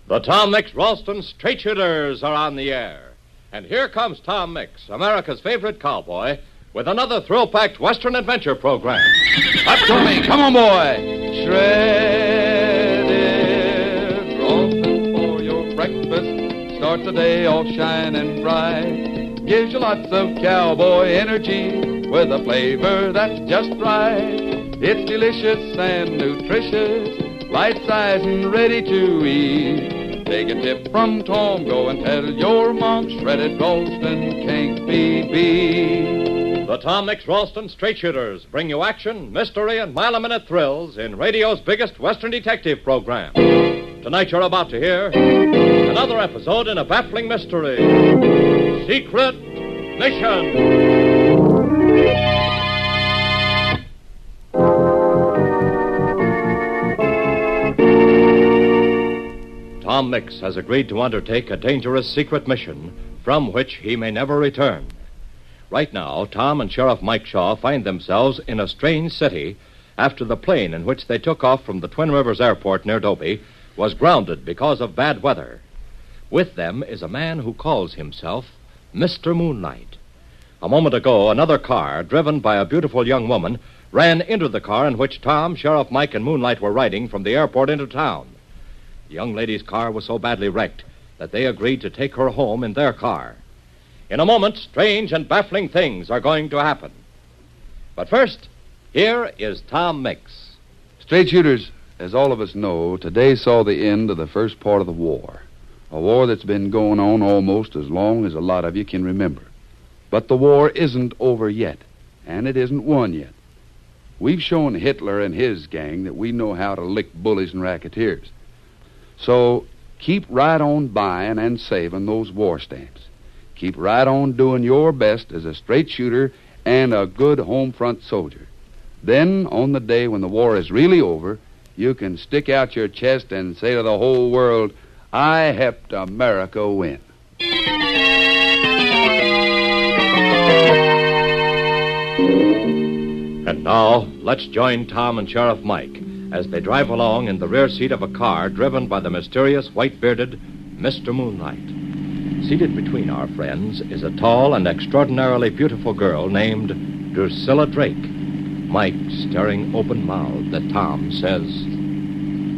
The Tom Mix Ralston Straight Shooters are on the air. And here comes Tom Mix, America's favorite cowboy, with another thrill-packed Western adventure program. Up to me. Come on, boy. Shredded Ralston for your breakfast. Start the day off shining bright. Gives you lots of cowboy energy with a flavor that's just right. It's delicious and nutritious, light size and ready to eat. Take a tip from Tom, go and tell your mom Shredded Ralston can't be beat. The Tom Mix Ralston Straight Shooters bring you action, mystery, and mile-a-minute thrills in radio's biggest Western detective program. Tonight you're about to hear another episode in a baffling mystery. Secret Mission. Tom Mix has agreed to undertake a dangerous secret mission from which he may never return. Right now, Tom and Sheriff Mike Shaw find themselves in a strange city after the plane in which they took off from the Twin Rivers Airport near Dobie was grounded because of bad weather. With them is a man who calls himself Mr. Moonlight. A moment ago, another car, driven by a beautiful young woman, ran into the car in which Tom, Sheriff Mike, and Moonlight were riding from the airport into town. The young lady's car was so badly wrecked that they agreed to take her home in their car. In a moment, strange and baffling things are going to happen. But first, here is Tom Mix. Straight shooters, as all of us know, today saw the end of the first part of the war. A war that's been going on almost as long as a lot of you can remember. But the war isn't over yet, and it isn't won yet. We've shown Hitler and his gang that we know how to lick bullies and racketeers. So keep right on buying and saving those war stamps. Keep right on doing your best as a straight shooter and a good home front soldier. Then, on the day when the war is really over, you can stick out your chest and say to the whole world, I helped America win. And now, let's join Tom and Sheriff Mike as they drive along in the rear seat of a car driven by the mysterious white-bearded Mr. Moonlight. Seated between our friends is a tall and extraordinarily beautiful girl named Drusilla Drake. Mike, staring open-mouthed at Tom, says,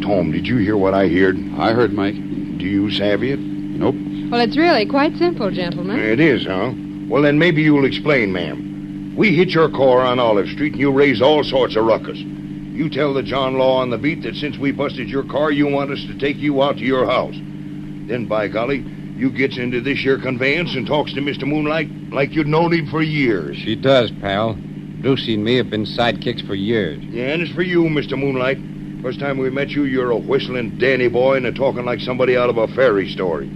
Tom, did you hear what I heard? I heard, Mike. Do you savvy it? Nope. Well, it's really quite simple, gentlemen. It is, huh? Well, then maybe you'll explain, ma'am. We hit your car on Olive Street, and you raised all sorts of ruckus. You tell the John Law on the beat that since we busted your car, you want us to take you out to your house. Then, by golly, you gets into this here conveyance and talks to Mr. Moonlight like you'd known him for years. She does, pal. Lucy and me have been sidekicks for years. Yeah, and it's for you, Mr. Moonlight. First time we met you, you're a whistling Danny boy and a talking like somebody out of a fairy story.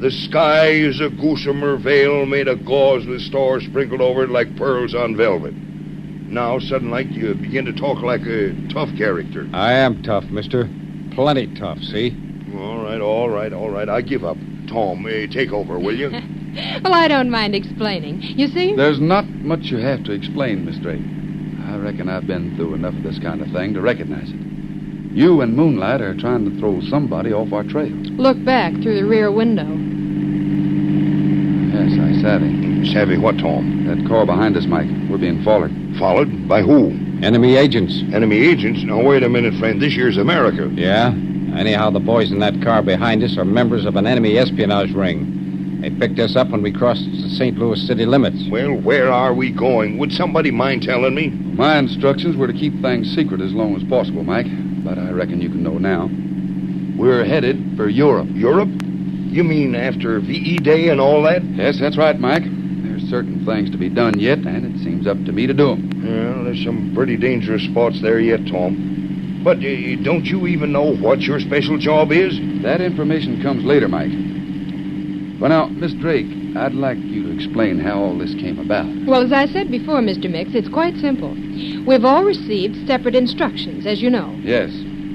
The sky is a gossamer veil made of gauze with stars sprinkled over it like pearls on velvet. Now, sudden like, you begin to talk like a tough character. I am tough, mister. Plenty tough, see? All right. I give up. Tom, take over, will you? Well, I don't mind explaining. You see? There's not much you have to explain, Miss Drake. I reckon I've been through enough of this kind of thing to recognize it. You and Moonlight are trying to throw somebody off our trail. Look back through the rear window. Yes, I savvy. Savvy what, Tom? That car behind us, Mike. We're being followed. Followed? By who? Enemy agents. Enemy agents? Now, wait a minute, friend. This here's America. Yeah? Anyhow, the boys in that car behind us are members of an enemy espionage ring. They picked us up when we crossed the St. Louis city limits. Well, where are we going? Would somebody mind telling me? My instructions were to keep things secret as long as possible, Mike. But I reckon you can know now. We're headed for Europe. Europe? You mean after VE Day and all that? Yes, that's right, Mike. There's certain things to be done yet, and it seems up to me to do them. Well, there's some pretty dangerous spots there yet, Tom. But don't you even know what your special job is? That information comes later, Mike. Well, now, Miss Drake, I'd like you to explain how all this came about. Well, as I said before, Mr. Mix, it's quite simple. We've all received separate instructions, as you know. Yes,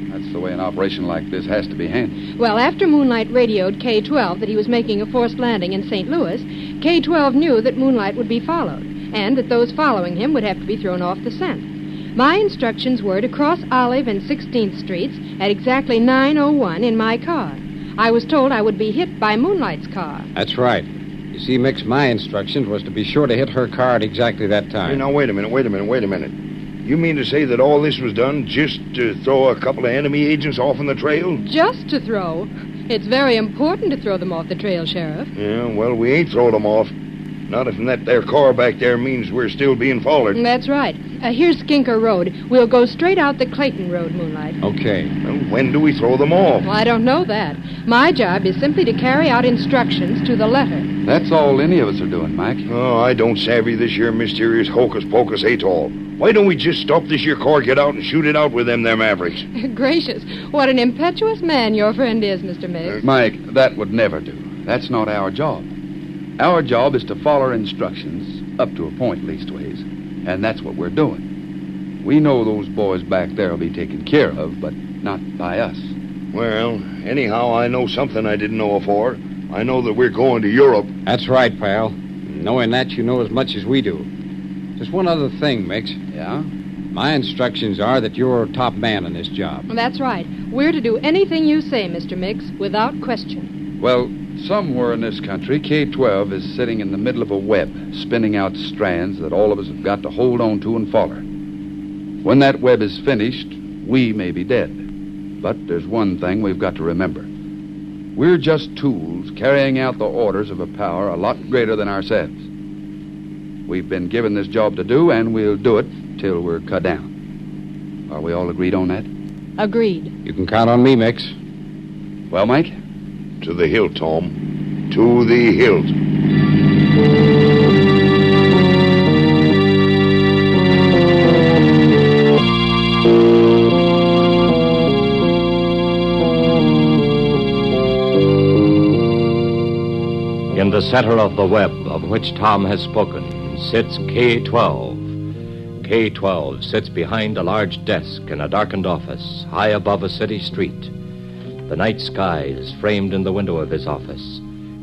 that's the way an operation like this has to be handled. Well, after Moonlight radioed K-12 that he was making a forced landing in St. Louis, K-12 knew that Moonlight would be followed, and that those following him would have to be thrown off the scent. My instructions were to cross Olive and 16th Streets at exactly 9:01 in my car. I was told I would be hit by Moonlight's car. That's right. You see, Mix, my instructions was to be sure to hit her car at exactly that time. Hey, now, wait a minute. You mean to say that all this was done just to throw a couple of enemy agents off on the trail? Just to throw. It's very important to throw them off the trail, Sheriff. Yeah, well, we ain't throwed them off. Not if that there car back there means we're still being followed. That's right. Here's Skinker Road. We'll go straight out the Clayton Road, Moonlight. Okay. Well, when do we throw them off? Well, I don't know that. My job is simply to carry out instructions to the letter. That's all any of us are doing, Mike. Oh, I don't savvy this here mysterious hocus-pocus at all. Why don't we just stop this here car, get out, and shoot it out with them there Mavericks? Gracious, what an impetuous man your friend is, Mr. Miggs. Mike, that would never do. That's not our job. Our job is to follow instructions, up to a point, leastways. And that's what we're doing. We know those boys back there will be taken care of, but not by us. Well, anyhow, I know something I didn't know afore. I know that we're going to Europe. That's right, pal. Knowing that, you know as much as we do. Just one other thing, Mix. Yeah? My instructions are that you're top man on this job. That's right. We're to do anything you say, Mr. Miggs, without question. Well, somewhere in this country, K-12 is sitting in the middle of a web, spinning out strands that all of us have got to hold on to and follow. When that web is finished, we may be dead. But there's one thing we've got to remember. We're just tools carrying out the orders of a power a lot greater than ourselves. We've been given this job to do, and we'll do it till we're cut down. Are we all agreed on that? Agreed. You can count on me, Mix. Well, Mike? To the hilt, Tom. To the hilt. In the center of the web of which Tom has spoken sits K-12. K-12 sits behind a large desk in a darkened office high above a city street. The night sky is framed in the window of his office,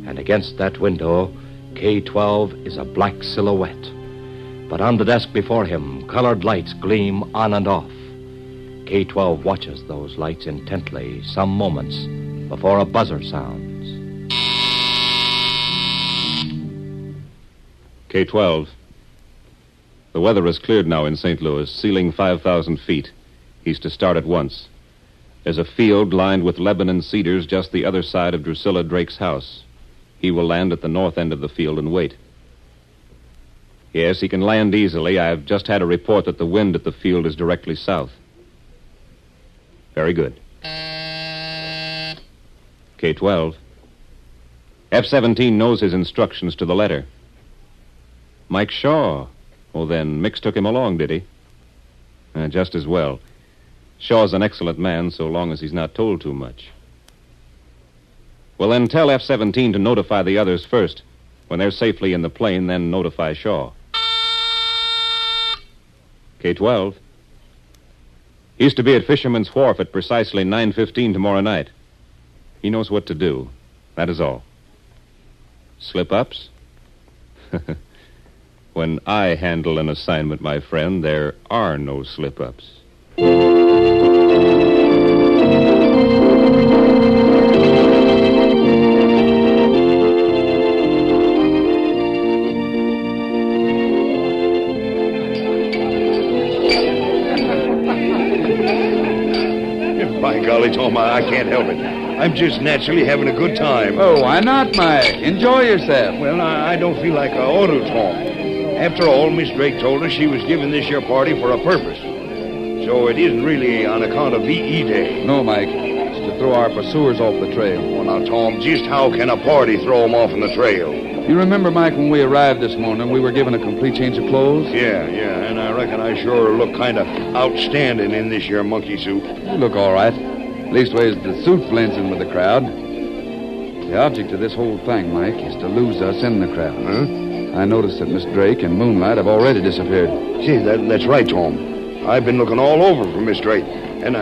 and against that window, K-12 is a black silhouette. But on the desk before him, colored lights gleam on and off. K-12 watches those lights intently some moments before a buzzer sounds. K-12. The weather has cleared now in St. Louis, ceiling 5,000 feet. He's to start at once. There's a field lined with Lebanon cedars just the other side of Drusilla Drake's house. He will land at the north end of the field and wait. Yes, he can land easily. I've just had a report that the wind at the field is directly south. Very good. K-12. F-17 knows his instructions to the letter. Mike Shaw. Oh, then Mix took him along, did he? Just as well. Shaw's an excellent man so long as he's not told too much. Well, then tell F-17 to notify the others first. When they're safely in the plane, then notify Shaw. K-12. He's to be at Fisherman's Wharf at precisely 9:15 tomorrow night. He knows what to do. That is all. Slip-ups? When I handle an assignment, my friend, there are no slip-ups. By golly, Tom, I can't help it. I'm just naturally having a good time. Oh, why not, Mike? Enjoy yourself. Well, I don't feel like I ought to, Tom. After all, Miss Drake told us she was giving this here party for a purpose. So it isn't really on account of V.E. Day. No, Mike. It's to throw our pursuers off the trail. Well, now, Tom, just how can a party throw them off on the trail? You remember, Mike, when we arrived this morning, we were given a complete change of clothes? Yeah, and I reckon I sure look kind of outstanding in this here monkey suit. You look all right. Leastways, the suit blends in with the crowd. The object of this whole thing, Mike, is to lose us in the crowd. Huh? I noticed that Miss Drake and Moonlight have already disappeared. See, that's right, Tom. I've been looking all over for Miss Drake, and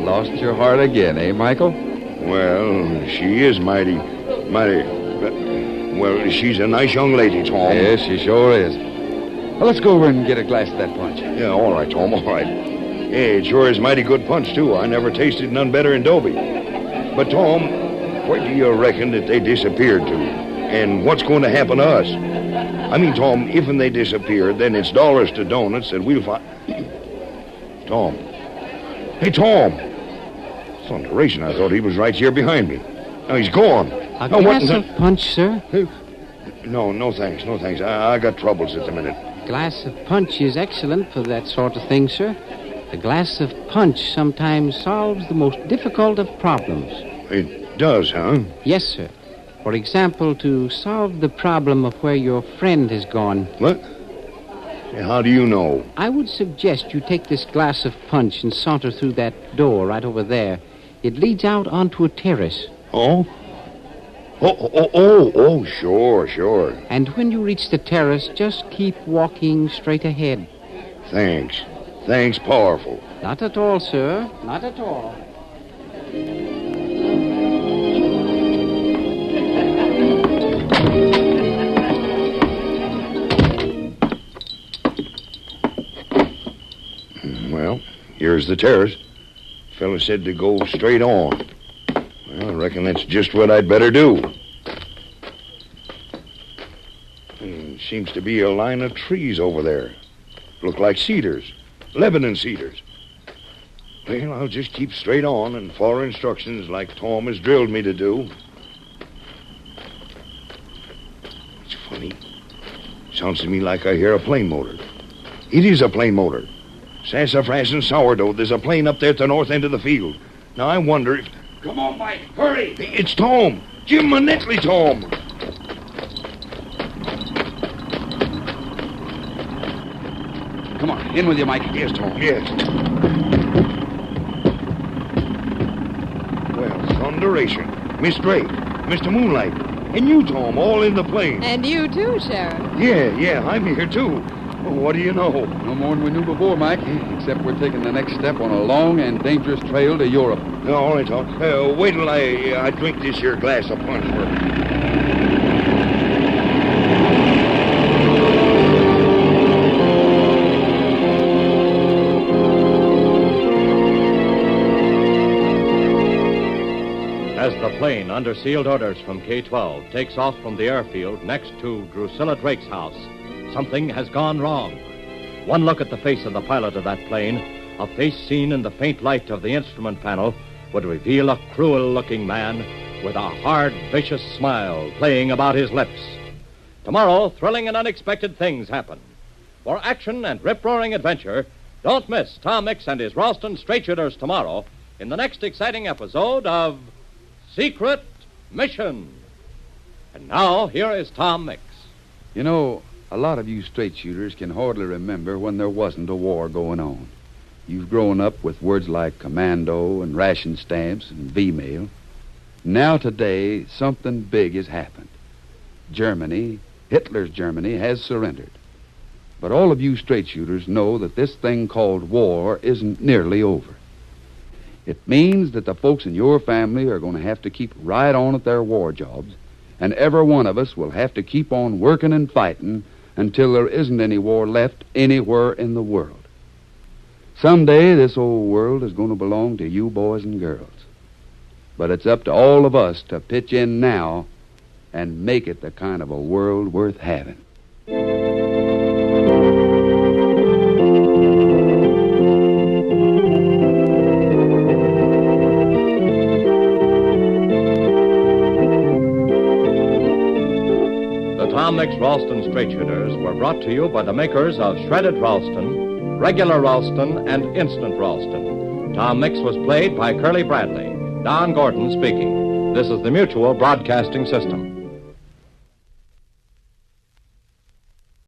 Lost your heart again, eh, Michael? Well, she is mighty, well, she's a nice young lady, Tom. Yes, she sure is. Well, let's go over and get a glass of that punch. Yeah, all right, Tom, all right. Yeah, it sure is mighty good punch, too. I never tasted none better in Dobie. But, Tom, where do you reckon that they disappeared to? And what's going to happen to us? I mean, Tom, if they disappear, then it's dollars to donuts that we'll find... Tom. Hey, Tom. Thunderation, I thought he was right here behind me. Now he's gone. A glass of punch, sir? No thanks. I got troubles at the minute. Glass of punch is excellent for that sort of thing, sir. A glass of punch sometimes solves the most difficult of problems. It does, huh? Yes, sir. For example, to solve the problem of where your friend has gone. What? How do you know? I would suggest you take this glass of punch and saunter through that door right over there. It leads out onto a terrace. Oh, sure. And when you reach the terrace, just keep walking straight ahead. Thanks, powerful. Not at all, sir. Not at all. Well, here's the terrace. Fella said to go straight on. Well, I reckon that's just what I'd better do. Seems to be a line of trees over there. Look like cedars. Lebanon cedars. Well, I'll just keep straight on and follow instructions like Tom has drilled me to do. It's funny. Sounds to me like I hear a plane motor. It is a plane motor. Sassafras and sourdough. There's a plane up there at the north end of the field. Now, I wonder if... Come on, Mike. Hurry. It's Tom. Jim Manetly, Tom. Come on, in with you, Mike. Yes, Tom, yes. Well, thunderation. Miss Drake, Mr. Moonlight, and you, Tom, all in the plane. And you too, Sheriff. Yeah, I'm here, too. Well, what do you know? No more than we knew before, Mike, except we're taking the next step on a long and dangerous trail to Europe. No, all right, Tom. Wait till I drink this here glass of punch first. As the plane, under sealed orders from K-12, takes off from the airfield next to Drusilla Drake's house, something has gone wrong. One look at the face of the pilot of that plane, a face seen in the faint light of the instrument panel, would reveal a cruel-looking man with a hard, vicious smile playing about his lips. Tomorrow, thrilling and unexpected things happen. For action and rip-roaring adventure, don't miss Tom Mix and his Ralston Straight Shooters tomorrow in the next exciting episode of Secret Mission. And now, here is Tom Mix. You know, a lot of you straight shooters can hardly remember when there wasn't a war going on. You've grown up with words like commando and ration stamps and V-mail. Now today, something big has happened. Germany, Hitler's Germany, has surrendered. But all of you straight shooters know that this thing called war isn't nearly over. It means that the folks in your family are going to have to keep right on at their war jobs, and every one of us will have to keep on working and fighting until there isn't any war left anywhere in the world. Someday this old world is going to belong to you boys and girls. But it's up to all of us to pitch in now and make it the kind of a world worth having. Tom Mix Ralston Straight Shooters were brought to you by the makers of Shredded Ralston, Regular Ralston, and Instant Ralston. Tom Mix was played by Curly Bradley. Don Gordon speaking. This is the Mutual Broadcasting System.